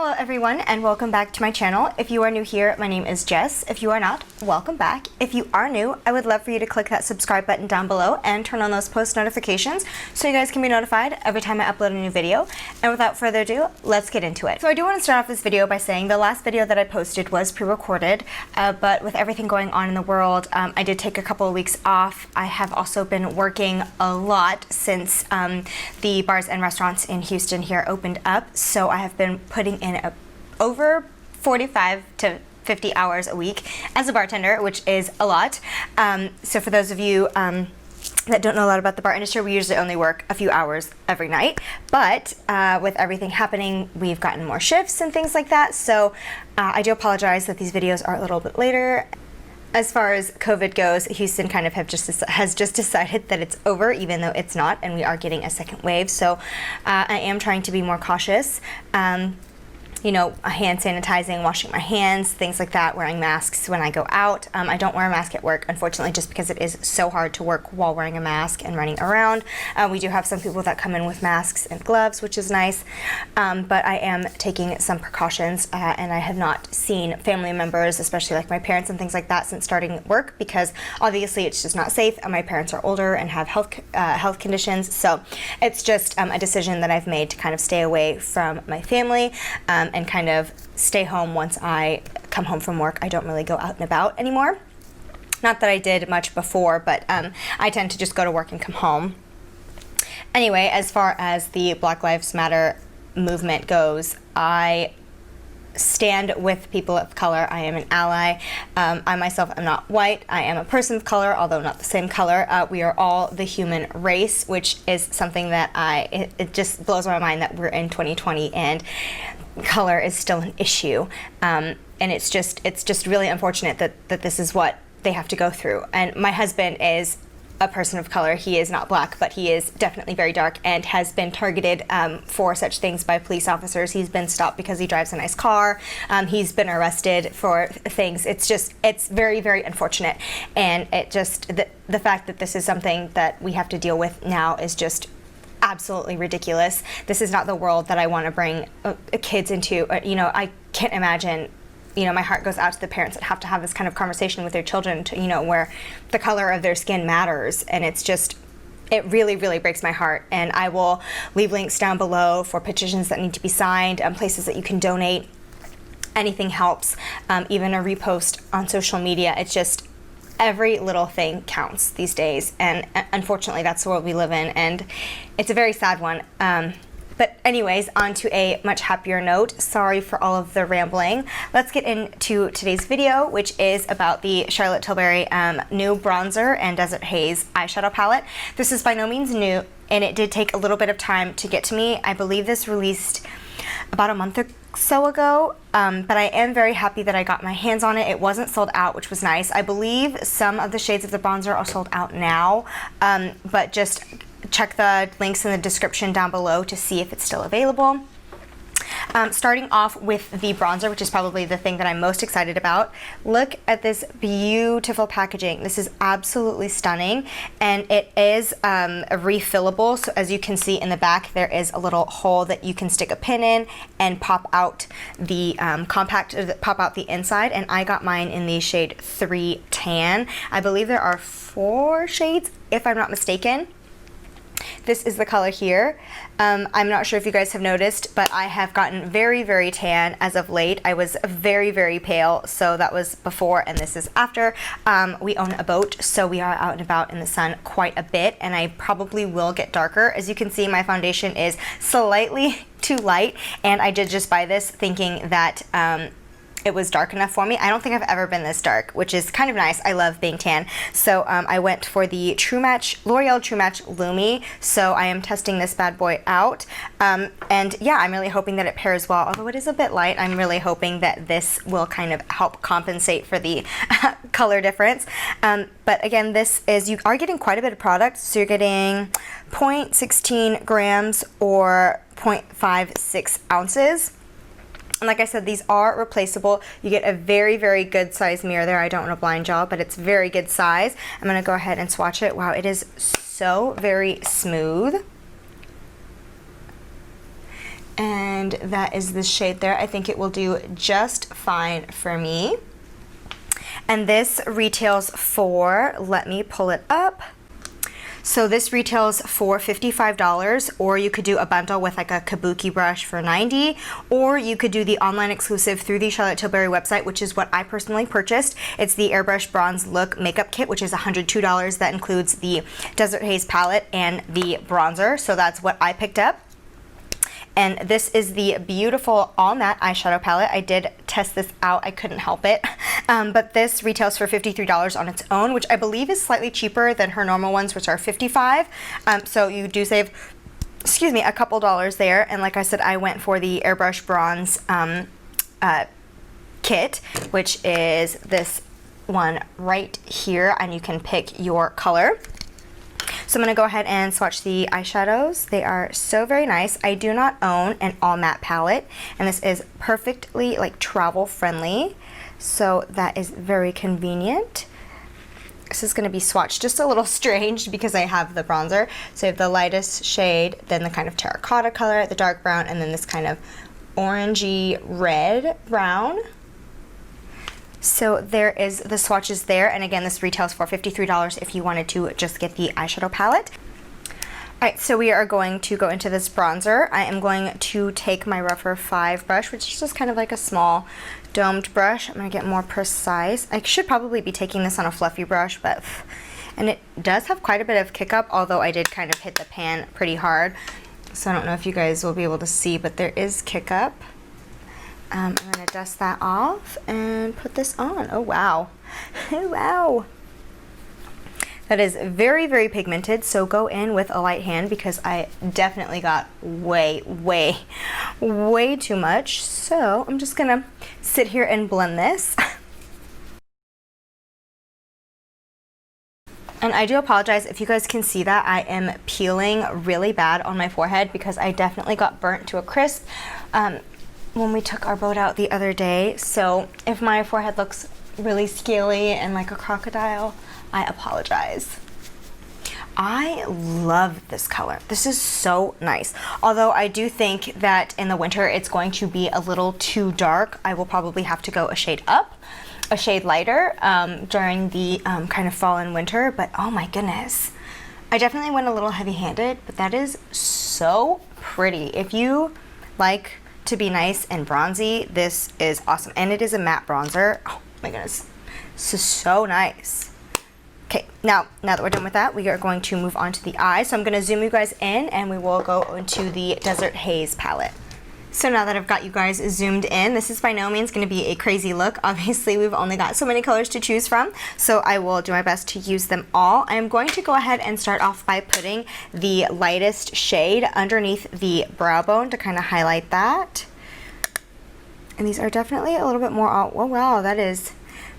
Hello everyone and welcome back to my channel. If you are new here, my name is Jess. If you are not, welcome back. If you are new, I would love for you to click that subscribe button down below and turn on those post notifications so you guys can be notified every time I upload a new video. And without further ado, let's get into it. So I do want to start off this video by saying the last video that I posted was pre-recorded, but with everything going on in the world, I did take a couple of weeks off. I have also been working a lot since the bars and restaurants in Houston here opened up, so I have been putting in over 45 to 50 hours a week as a bartender, which is a lot. So for those of you that don't know a lot about the bar industry, we usually only work a few hours every night, but with everything happening, we've gotten more shifts and things like that. So I do apologize that these videos are a little bit later. As far as COVID goes, Houston kind of has just decided that it's over, even though it's not, and we are getting a second wave. So I am trying to be more cautious. You know, hand sanitizing, washing my hands, things like that, wearing masks when I go out. I don't wear a mask at work, unfortunately, just because it is so hard to work while wearing a mask and running around. We do have some people that come in with masks and gloves, which is nice, but I am taking some precautions, and I have not seen family members, especially like my parents and things like that, since starting work, because obviously it's just not safe, and my parents are older and have health conditions, so it's just a decision that I've made to kind of stay away from my family, and kind of stay home once I come home from work. I don't really go out and about anymore. Not that I did much before, but I tend to just go to work and come home. Anyway, as far as the Black Lives Matter movement goes, I stand with people of color. I am an ally. I myself am not white. I am a person of color, although not the same color. We are all the human race, which is something that it just blows my mind that we're in 2020 and color is still an issue. And it's just really unfortunate that this is what they have to go through. And my husband is a person of color. He is not black, but he is definitely very dark and has been targeted for such things by police officers. He's been stopped because he drives a nice car. He's been arrested for things. It's very, very unfortunate. And the fact that this is something that we have to deal with now is just absolutely ridiculous. This is not the world that I want to bring kids into. You know, I can't imagine. You know, my heart goes out to the parents that have to have this kind of conversation with their children, to, you know, where the color of their skin matters. And it really, really breaks my heart. And I will leave links down below for petitions that need to be signed, places that you can donate. Anything helps, even a repost on social media. It's just, every little thing counts these days. And unfortunately, that's the world we live in. And it's a very sad one. But anyways, on to a much happier note. Sorry for all of the rambling. Let's get into today's video, which is about the Charlotte Tilbury new bronzer and Desert Haze eyeshadow palette. This is by no means new, and it did take a little bit of time to get to me. I believe this released about a month or so ago, but I am very happy that I got my hands on it. It wasn't sold out, which was nice. I believe some of the shades of the bronzer are sold out now, but just check the links in the description down below to see if it's still available. Starting off with the bronzer, which is probably the thing that I'm most excited about. Look at this beautiful packaging. This is absolutely stunning, and it is refillable. So as you can see in the back, there is a little hole that you can stick a pin in and pop out the pop out the inside. And I got mine in the shade 3 Tan. I believe there are 4 shades, if I'm not mistaken. This is the color here. I'm not sure if you guys have noticed, but I have gotten very, very tan as of late. I was very, very pale, so that was before, and this is after. We own a boat, so we are out and about in the sun quite a bit, and I probably will get darker. As you can see, my foundation is slightly too light, and I did just buy this thinking that it was dark enough for me. I don't think I've ever been this dark, which is kind of nice. I love being tan. So I went for the L'Oreal True Match Lumi. So I am testing this bad boy out. And yeah, I'm really hoping that it pairs well. Although it is a bit light, I'm really hoping that this will kind of help compensate for the color difference. But again, you are getting quite a bit of product. So you're getting 0.16 grams or 0.56 ounces. And like I said, these are replaceable. You get a very, very good size mirror there. I don't want to blind y'all, but it's very good size. I'm going to go ahead and swatch it. Wow, it is so very smooth. and that is the shade there. I think it will do just fine for me. And this retails for, let me pull it up. So this retails for $55, or you could do a bundle with like a kabuki brush for $90, or you could do the online exclusive through the Charlotte Tilbury website, which is what I personally purchased. It's the Airbrush Bronze Look Makeup Kit, which is $102. That includes the Desert Haze palette and the bronzer, so that's what I picked up. And this is the beautiful all matte eyeshadow palette. I did test this out, I couldn't help it. But this retails for $53 on its own, which I believe is slightly cheaper than her normal ones, which are $55. So you do save, excuse me, a couple dollars there. And like I said, I went for the Airbrush Bronze kit, which is this one right here, and you can pick your color. So I'm going to go ahead and swatch the eyeshadows. They are so very nice. I do not own an all matte palette, and this is perfectly like travel friendly, so that is very convenient. This is going to be swatched just a little strange because I have the bronzer. So I have the lightest shade, then the kind of terracotta color, the dark brown, and then this kind of orangey red brown. So there is the swatches there, and again, this retails for $53 if you wanted to just get the eyeshadow palette. Alright, so we are going to go into this bronzer. I am going to take my Rougher 5 brush, which is just kind of like a small domed brush. I'm going to get more precise. I should probably be taking this on a fluffy brush, but and it does have quite a bit of kick up, although I did kind of hit the pan pretty hard. So I don't know if you guys will be able to see, but there is kick up. I'm going to dust that off and put this on. Oh, wow. Oh, wow. That is very, very pigmented, so go in with a light hand because I definitely got way, way, way too much. So I'm just going to sit here and blend this. And I do apologize if you guys can see that I am peeling really bad on my forehead because I definitely got burnt to a crisp when we took our boat out the other day. So if my forehead looks really scaly and like a crocodile, I apologize. I love this color. This is so nice. Although I do think that in the winter it's going to be a little too dark. I will probably have to go a shade up, a shade lighter during the kind of fall and winter. But oh my goodness. I definitely went a little heavy-handed, but that is so pretty. If you like to be nice and bronzy, this is awesome. And it is a matte bronzer. Oh my goodness. This is so nice. Okay, now that we're done with that, we are going to move on to the eye. So I'm going to zoom you guys in and we will go into the Desert Haze palette. So now that I've got you guys zoomed in, this is by no means going to be a crazy look. Obviously, we've only got so many colors to choose from, so I will do my best to use them all. I am going to go ahead and start off by putting the lightest shade underneath the brow bone to kind of highlight that. And these are definitely a little bit more, oh wow, that is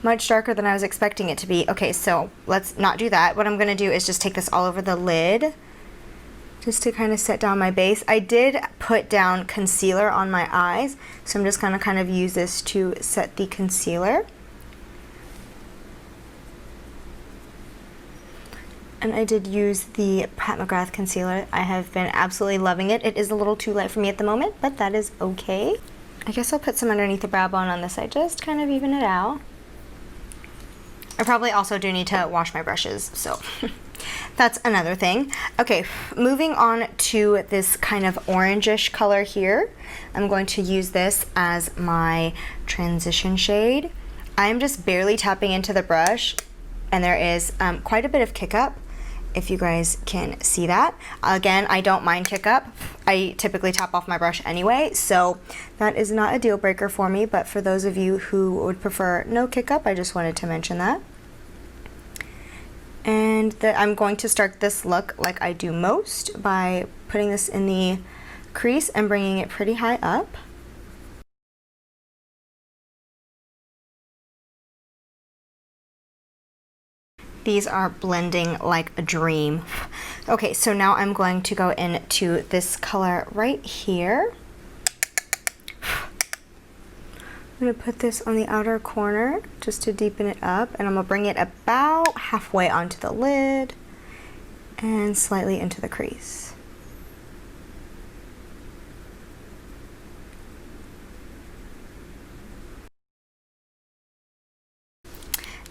much darker than I was expecting it to be. Okay, so let's not do that. What I'm going to do is just take this all over the lid, just to kind of set down my base. I did put down concealer on my eyes, so I'm just going to kind of use this to set the concealer. And I did use the Pat McGrath concealer. I have been absolutely loving it. It is a little too light for me at the moment, but that is okay. I guess I'll put some underneath the brow bone on this side, just kind of even it out. I probably also do need to wash my brushes, so that's another thing. Okay, moving on to this kind of orangish color here. I'm going to use this as my transition shade. I'm just barely tapping into the brush, and there is quite a bit of kick up, if you guys can see that. Again, I don't mind kick up. I typically tap off my brush anyway, so that is not a deal breaker for me, but for those of you who would prefer no kick up, I just wanted to mention that. And I'm going to start this look like I do most by putting this in the crease and bringing it pretty high up. These are blending like a dream. Okay, so now I'm going to go into this color right here. I'm going to put this on the outer corner just to deepen it up, and I'm going to bring it about halfway onto the lid and slightly into the crease.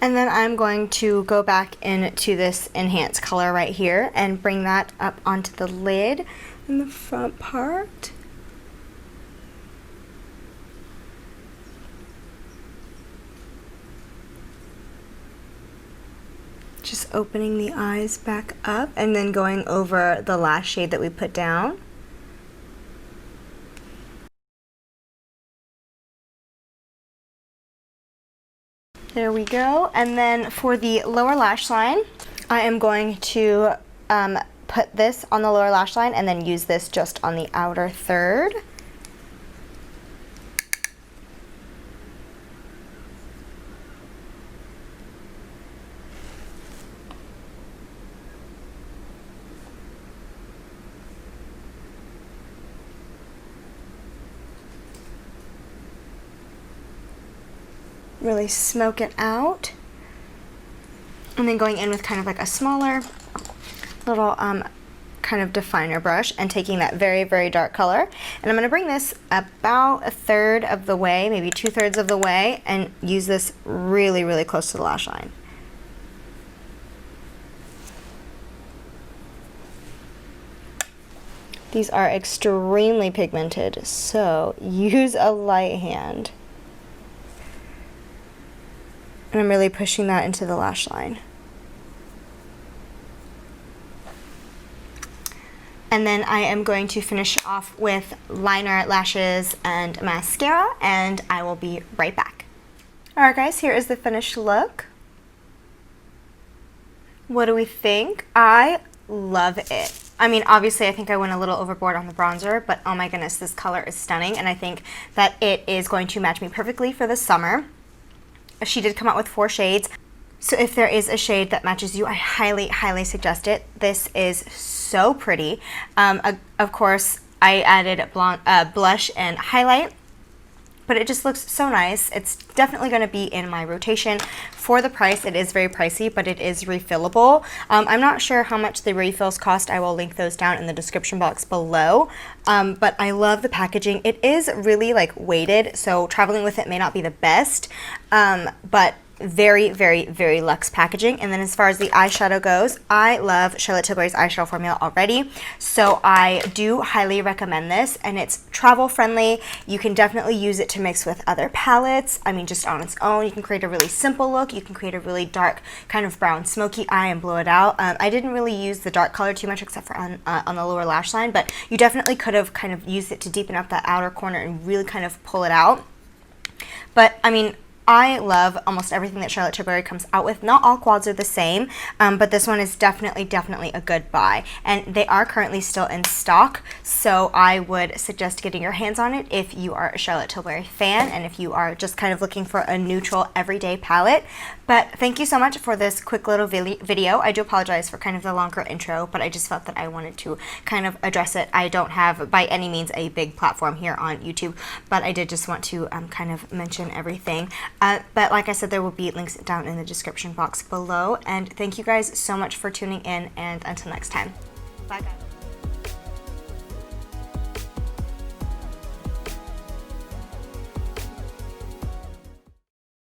And then I'm going to go back into this enhanced color right here and bring that up onto the lid in the front part. Just opening the eyes back up and then going over the last shade that we put down. There we go. And then for the lower lash line, I am going to put this on the lower lash line and then use this just on the outer third. Really smoke it out, and then going in with kind of like a smaller little kind of definer brush and taking that very, very dark color, and I'm going to bring this about a third of the way, maybe 2/3 of the way, and use this really, really close to the lash line. These are extremely pigmented, so use a light hand. And I'm really pushing that into the lash line. And then I am going to finish off with liner, lashes, and mascara, and I will be right back. Alright guys, here is the finished look. What do we think? I love it. I mean, obviously I think I went a little overboard on the bronzer, but oh my goodness, this color is stunning, and I think that it is going to match me perfectly for the summer. She did come out with 4 shades, so if there is a shade that matches you, I highly, highly suggest it. This is so pretty. Of course, I added blush and highlight, but it just looks so nice. It's definitely going to be in my rotation. For the price, it is very pricey, but it is refillable. I'm not sure how much the refills cost. I will link those down in the description box below. But I love the packaging. It is really like weighted, so traveling with it may not be the best, but very, very, very luxe packaging. And then as far as the eyeshadow goes, I love Charlotte Tilbury's eyeshadow formula already, so I do highly recommend this, and it's travel friendly. You can definitely use it to mix with other palettes. I mean, just on its own, you can create a really simple look. You can create a really dark kind of brown smoky eye and blow it out. I didn't really use the dark color too much except for on the lower lash line, but you definitely could have kind of used it to deepen up that outer corner and really kind of pull it out. But I mean, I love almost everything that Charlotte Tilbury comes out with. Not all quads are the same, but this one is definitely a good buy. And they are currently still in stock, so I would suggest getting your hands on it if you are a Charlotte Tilbury fan and if you are just kind of looking for a neutral everyday palette. But thank you so much for this quick little video. I do apologize for kind of the longer intro, but I just felt that I wanted to kind of address it. I don't have by any means a big platform here on YouTube, but I did just want to kind of mention everything. But like I said, there will be links down in the description box below. And thank you guys so much for tuning in, and until next time. Bye guys.